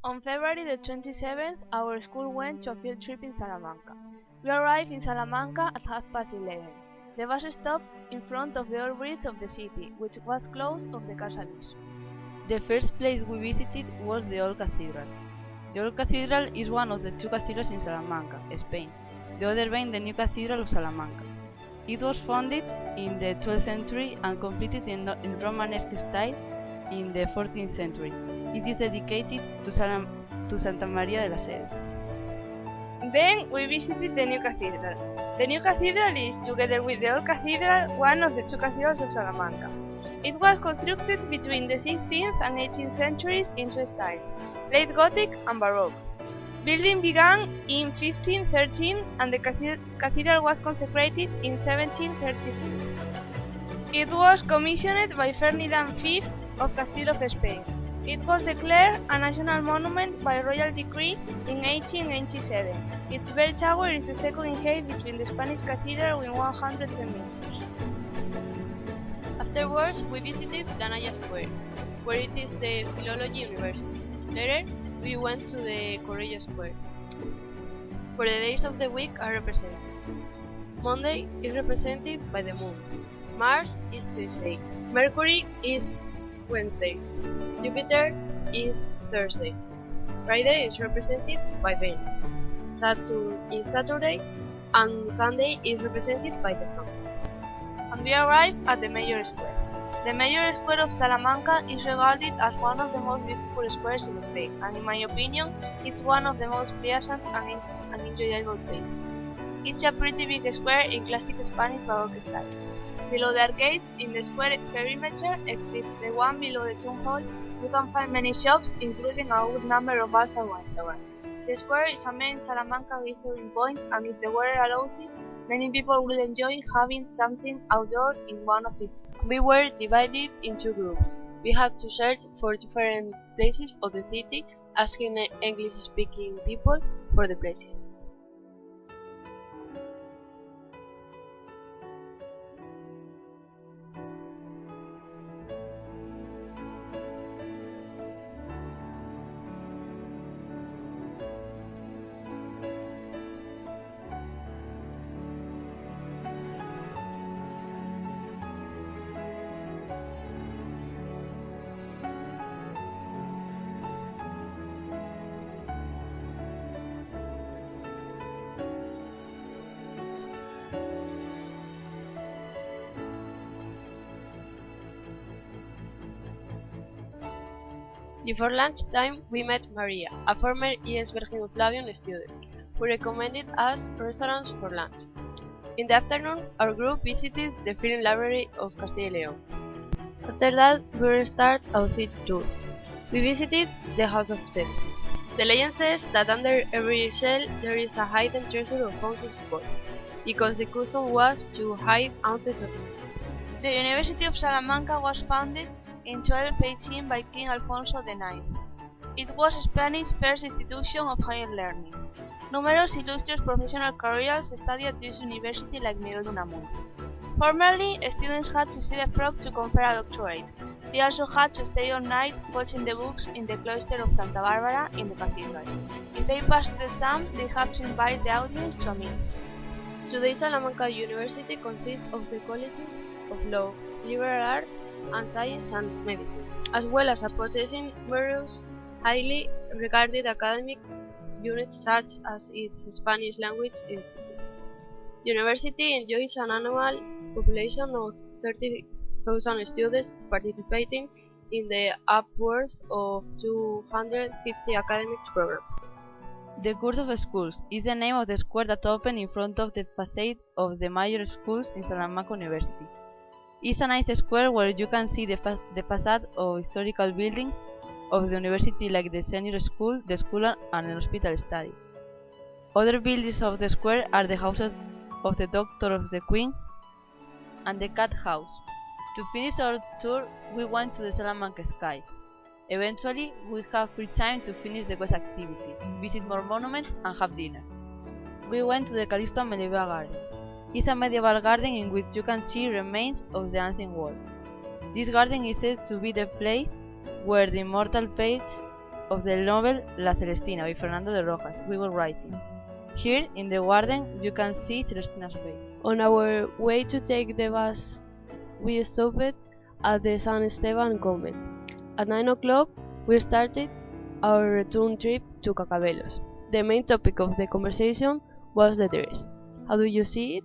On February the 27th, our school went to a field trip in Salamanca. We arrived in Salamanca at 11:30. The bus stopped in front of the old bridge of the city, which was closed on the Casa Luz. The first place we visited was the Old Cathedral. The Old Cathedral is one of the two cathedrals in Salamanca, Spain, the other being the New Cathedral of Salamanca. It was founded in the 12th century and completed in Romanesque style in the 14th century. It is dedicated to Santa Maria de la Sede. Then we visited the New Cathedral. The New Cathedral is, together with the Old Cathedral, one of the two cathedrals of Salamanca. It was constructed between the 16th and 18th centuries in two styles, late Gothic and Baroque. Building began in 1513 and the cathedral was consecrated in 1733. It was commissioned by Ferdinand V of Castile of Spain. It was declared a national monument by royal decree in 1887. Its bell tower is the second in height between the Spanish cathedral with 110 meters. Afterwards, we visited Ganaya Square, where it is the Philology University. Later, we went to the Correia Square, where the days of the week are represented. Monday is represented by the moon. Mars is Tuesday. Mercury is Wednesday. Jupiter is Thursday. Friday is represented by Venus. Saturn is Saturday, and Sunday is represented by the Sun. And we arrived at the Mayor Square. The Mayor Square of Salamanca is regarded as one of the most beautiful squares in Spain, and in my opinion, it's one of the most pleasant and enjoyable places. It's a pretty big square in classic Spanish Baroque style. Below the arcades in the square perimeter, except the one below the town hall, you can find many shops, including a good number of bars and restaurants. The square is a main Salamanca gathering point, and if the weather allows it, many people will enjoy having something outdoors in one of it. We were divided in two groups. We had to search for different places of the city, asking English-speaking people for the places. Before lunchtime, we met Maria, a former ES Virgin Flavian student, who recommended us restaurants for lunch. In the afternoon, our group visited the Film Library of Castile y León. After that, we restarted our city tour. We visited the House of Shell. The legend says that under every shell there is a hidden treasure of ounces of gold, because the custom was to hide ounces of it. The University of Salamanca was founded in 1218 by King Alfonso IX. It was Spain's first institution of higher learning. Numerous illustrious professional careers studied at this university like Miguel de Unamuno. Formerly, students had to see the frog to confer a doctorate. They also had to stay all night watching the books in the cloister of Santa Barbara in the cathedral. If they passed the exam, they had to invite the audience to a meal. Today, Salamanca University consists of the colleges of law, liberal arts, and science and medicine, as well as possessing various highly regarded academic units such as its Spanish language institute. The university enjoys an annual population of 30,000 students participating in the upwards of 250 academic programs. The Court of Schools is the name of the square that opened in front of the facade of the major schools in Salamanca University. It's a nice square where you can see the facade of historical buildings of the university like the senior school, the school and the hospital study. Other buildings of the square are the houses of the Doctor of the Queen and the Cat House. To finish our tour, we went to the Salamanca Sky. Eventually, we have free time to finish the quest activity, visit more monuments and have dinner. We went to the Callisto Medieval Garden. It's a medieval garden in which you can see remains of the ancient world. This garden is said to be the place where the immortal Page of the novel La Celestina by Fernando de Rojas, we were writing. Here, in the garden, you can see Celestina's face. On our way to take the bus, we stopped at the San Esteban convent. At 9 o'clock, we started our return trip to Cacabelos. The main topic of the conversation was the dress. How do you see it?